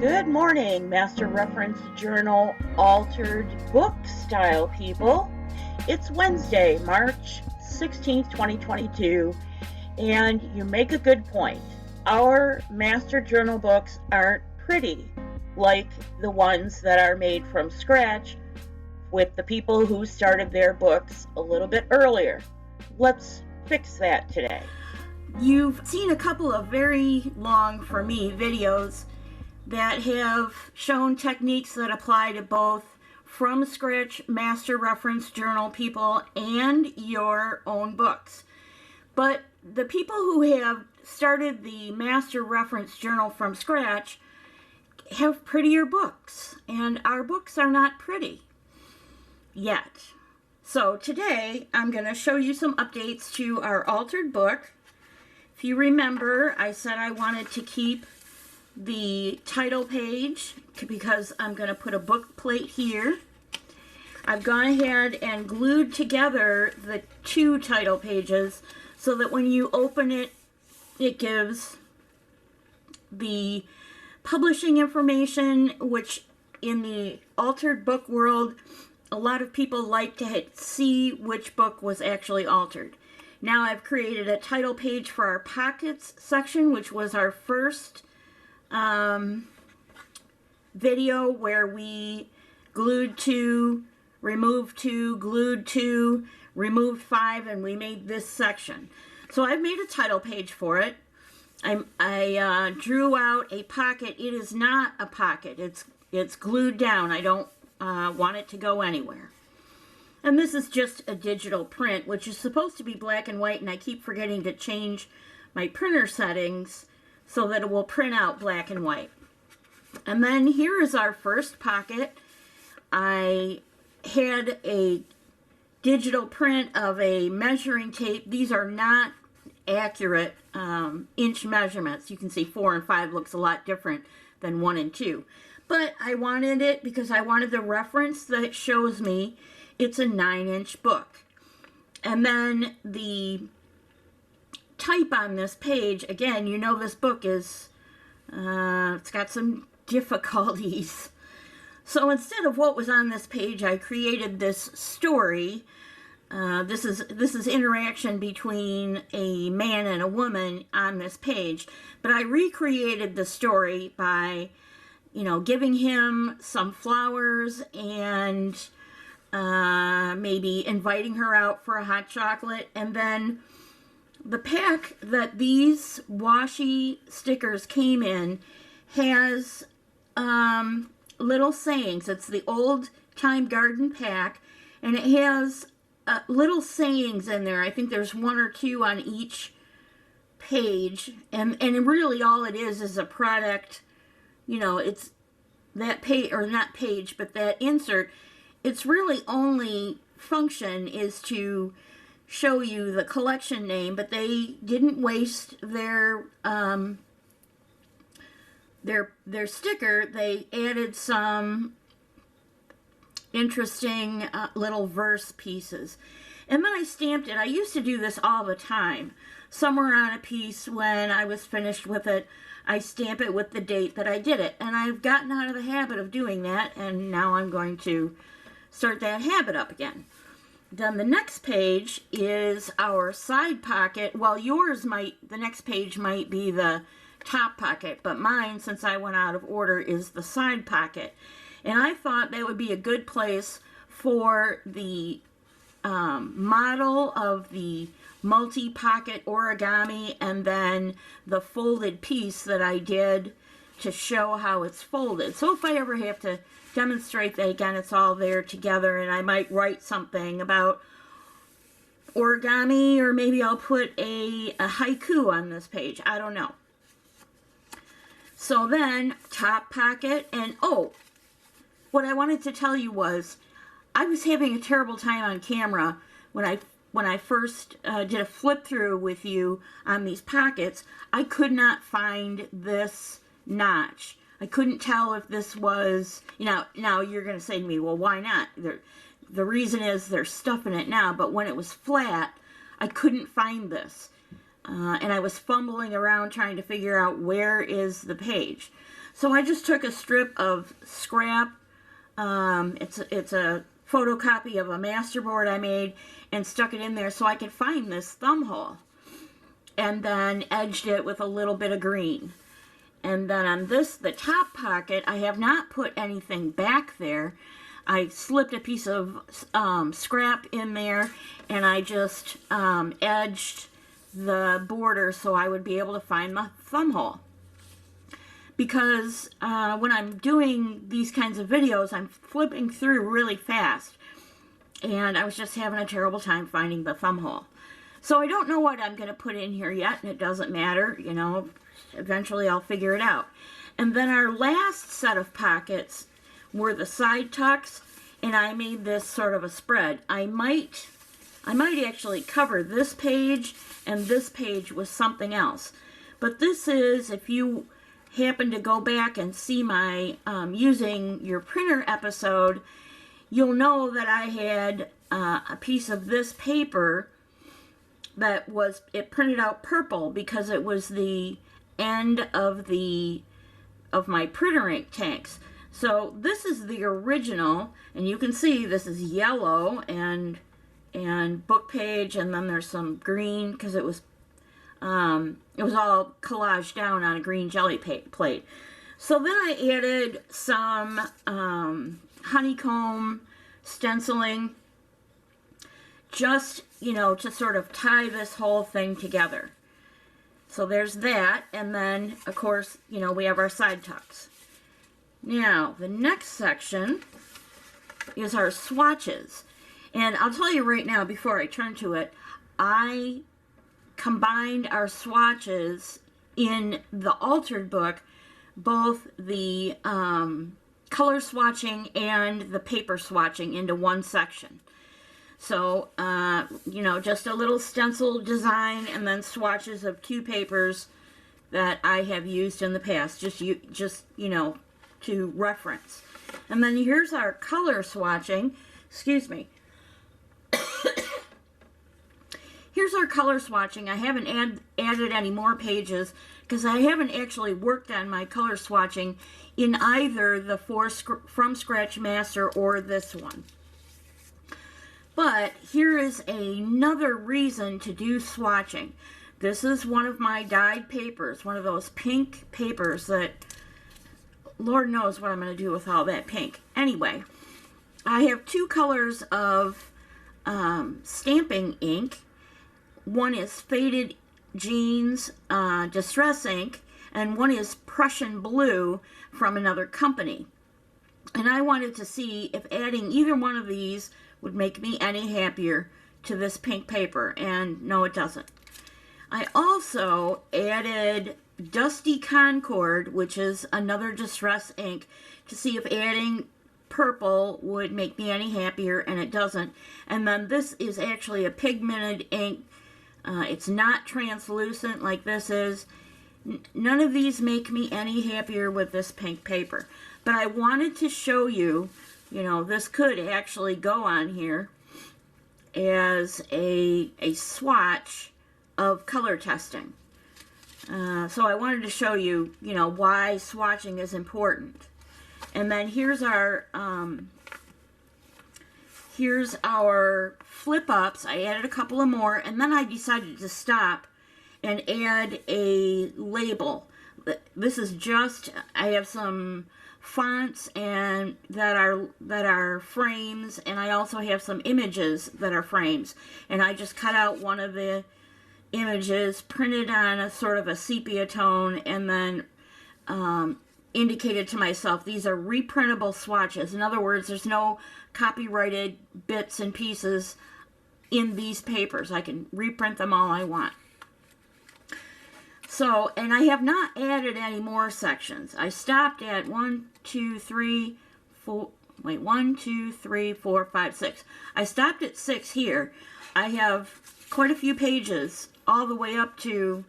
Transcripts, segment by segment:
Good morning, Master Reference Journal Altered Book Style people. It's Wednesday, March 16th, 2022, and you make a good point. Our Master Journal books aren't pretty like the ones that are made from scratch with the people who started their books a little bit earlier. Let's fix that today. You've seen a couple of very long, for me, videos that have shown techniques that apply to both from scratch Master Reference Journal people and your own books. But the people who have started the Master Reference Journal from scratch have prettier books, and our books are not pretty yet. So today I'm going to show you some updates to our altered book. If you remember, I said I wanted to keep the title page because I'm going to put a book plate here. I've gone ahead and glued together the two title pages so that when you open it, it gives the publishing information, which in the altered book world, a lot of people like to see which book was actually altered. Now I've created a title page for our pockets section, which was our first video where we glued 2, removed 2, glued 2, removed 5, and we made this section. So I've made a title page for it. I drew out a pocket. It is not a pocket. It's glued down. I don't want it to go anywhere. And this is just a digital print, which is supposed to be black and white, and I keep forgetting to change my printer settings so that it will print out black and white. And then here is our first pocket. I had a digital print of a measuring tape. These are not accurate inch measurements. You can see 4 and 5 looks a lot different than 1 and 2. But I wanted it because I wanted the reference that shows me it's a 9-inch book. And then the type on this page, again, you know this book is, it's got some difficulties. So instead of what was on this page, I created this story. This is interaction between a man and a woman on this page. But I recreated the story by, giving him some flowers and maybe inviting her out for a hot chocolate. And then the pack that these washi stickers came in has little sayings. It's the old time garden pack, and it has little sayings in there. I think there's 1 or 2 on each page, and really all it is a product. It's that page, or not page, but that insert. Its really only function is to show you the collection name, but they didn't waste their sticker. They added some interesting little verse pieces. And then I stamped it. I used to do this all the time. Somewhere on a piece when I was finished with it, I stamp it with the date that I did it. And I've gotten out of the habit of doing that, and now I'm going to start that habit up again. Then the next page is our side pocket. Well, the next page might be the top pocket, but mine, since I went out of order, is the side pocket. And I thought that would be a good place for the model of the multi-pocket origami and then the folded piece that I did to show how it's folded. So if I ever have to demonstrate that again, it's all there together, and I might write something about origami, or maybe I'll put a haiku on this page. I don't know. So then, top pocket, and what I wanted to tell you was, I was having a terrible time on camera when I first did a flip through with you on these pockets. I could not find this notch. I couldn't tell if this was, now you're going to say to me, well, why not? The reason is they're stuffing it now, but when it was flat, I couldn't find this. And I was fumbling around trying to figure out where is the page. So I just took a strip of scrap. It's a photocopy of a masterboard I made and stuck it in there so I could find this thumb hole. And then edged it with a little bit of green. And then on this, the top pocket, I have not put anything back there. I slipped a piece of scrap in there, and I just edged the border so I would be able to find the thumb hole. Because when I'm doing these kinds of videos, I'm flipping through really fast, and I was just having a terrible time finding the thumb hole. So I don't know what I'm going to put in here yet, and it doesn't matter, you know, eventually I'll figure it out. And then our last set of pockets were the side tucks, and I made this sort of a spread. I might actually cover this page and this page with something else. But this is, if you happen to go back and see my using your printer episode, you'll know that I had a piece of this paper that was, it printed out purple because it was the end of my printer ink tanks. So this is the original, and you can see this is yellow and book page, and then there's some green because it was all collaged down on a green jelly plate. So then I added some honeycomb stenciling, just, you know, to sort of tie this whole thing together. So there's that, and then, of course, you know, we have our side tucks. Now, the next section is our swatches. And I'll tell you right now, before I turn to it, I combined our swatches in the altered book, both the color swatching and the paper swatching into one section. So, you know, just a little stencil design and then swatches of 2 papers that I have used in the past, just you know, to reference. And then here's our color swatching. Excuse me. Here's our color swatching. I haven't added any more pages because I haven't actually worked on my color swatching in either the From Scratch Master or this one. But here is another reason to do swatching. This is one of my dyed papers, one of those pink papers that Lord knows what I'm going to do with all that pink. Anyway, I have 2 colors of stamping ink. One is Faded Jeans Distress ink, and one is Prussian Blue from another company. And I wanted to see if adding either one of these would make me any happier to this pink paper, and no, it doesn't. I also added Dusty Concord, which is another distress ink, to see if adding purple would make me any happier, and it doesn't. And then this is actually a pigmented ink. It's not translucent like this is. None of these make me any happier with this pink paper. But I wanted to show you, you know, this could actually go on here as a swatch of color testing. So I wanted to show you, you know, why swatching is important. And then here's our flip-ups. I added a couple of more, and then I decided to stop and add a label. This is just, I have some fonts and that are frames, and I also have some images that are frames, and I just cut out one of the images, printed on a sort of a sepia tone, and then indicated to myself these are reprintable swatches. In other words, there's no copyrighted bits and pieces in these papers. I can reprint them all I want. So, and I have not added any more sections. I stopped at 1, 2, 3, 4, wait, 1, 2, 3, 4, 5, 6. I stopped at 6 here. I have quite a few pages all the way up to,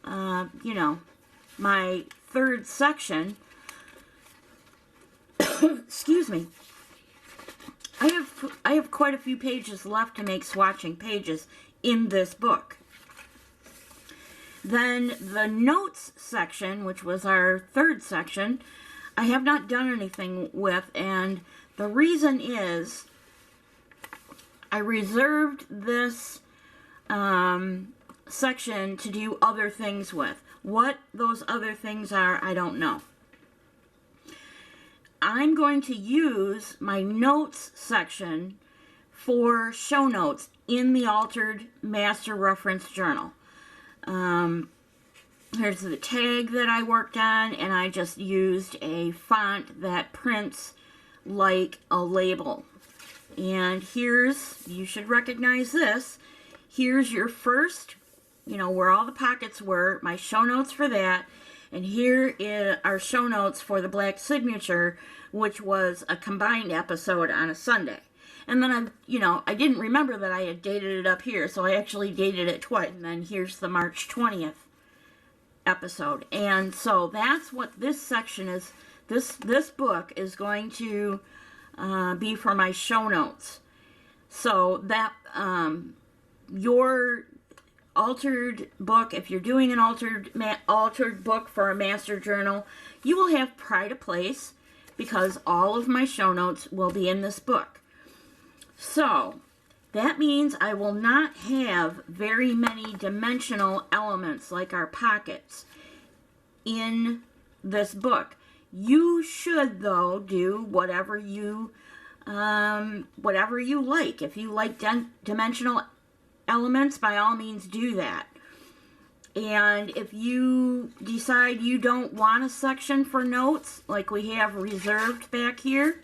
you know, my 3rd section. Excuse me. I have quite a few pages left to make swatching pages in this book. Then the notes section, which was our third section, I have not done anything with, and the reason is I reserved this section to do other things with. What those other things are, I don't know. I'm going to use my notes section for show notes in the Altered Master Reference Journal. Here's the tag that I worked on, and I just used a font that prints like a label. And here's, you should recognize this, here's your first, where all the pockets were, my show notes for that, and here is our show notes for the Black Signature, which was a combined episode on a Sunday. And then I didn't remember that I had dated it up here, so I actually dated it twice. And then here's the March 20th episode. And so that's what this section is. This book is going to be for my show notes. So that your altered book, if you're doing an altered book for a master journal, you will have pride of place because all of my show notes will be in this book. So that means I will not have very many dimensional elements like our pockets in this book. You should, though, do whatever you like. If you like dimensional elements, by all means do that. And if you decide you don't want a section for notes, like we have reserved back here,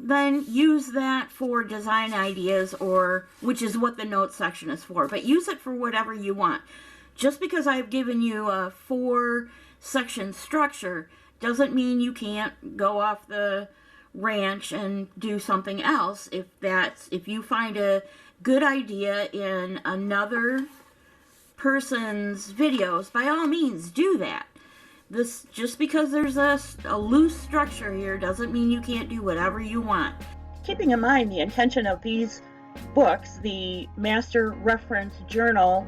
then use that for design ideas, or which is what the notes section is for. But use it for whatever you want. Just because I've given you a 4-section structure doesn't mean you can't go off the ranch and do something else. If you find a good idea in another person's videos, by all means do that. This, just because there's a loose structure here doesn't mean you can't do whatever you want. Keeping in mind the intention of these books, the Master Reference Journal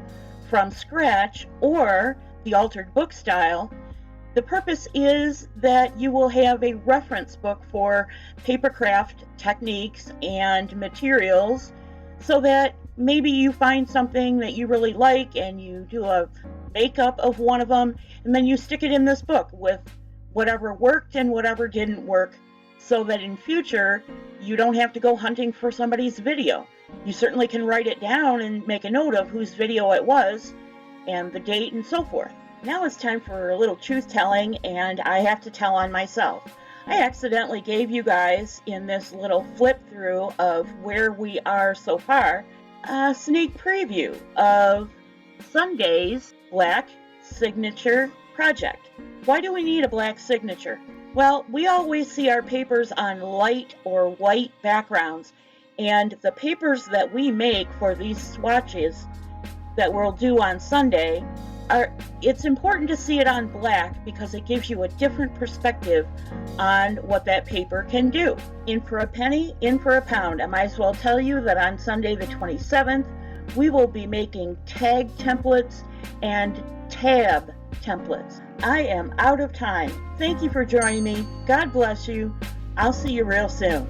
from scratch or the altered book style, the purpose is that you will have a reference book for papercraft techniques and materials, so that maybe you find something that you really like and you do a makeup of one of them, and then you stick it in this book with whatever worked and whatever didn't work, so that in future you don't have to go hunting for somebody's video. You certainly can write it down and make a note of whose video it was and the date and so forth. Now it's time for a little truth telling, and I have to tell on myself. I accidentally gave you guys, in this little flip through of where we are so far, a sneak preview of Sunday's Black Signature project. Why do we need a black signature? Well, we always see our papers on light or white backgrounds, and the papers that we make for these swatches that we'll do on Sunday, it's important to see it on black because it gives you a different perspective on what that paper can do. In for a penny, in for a pound. I might as well tell you that on Sunday the 27th, we will be making tag templates and tab templates. I am out of time. Thank you for joining me. God bless you. I'll see you real soon.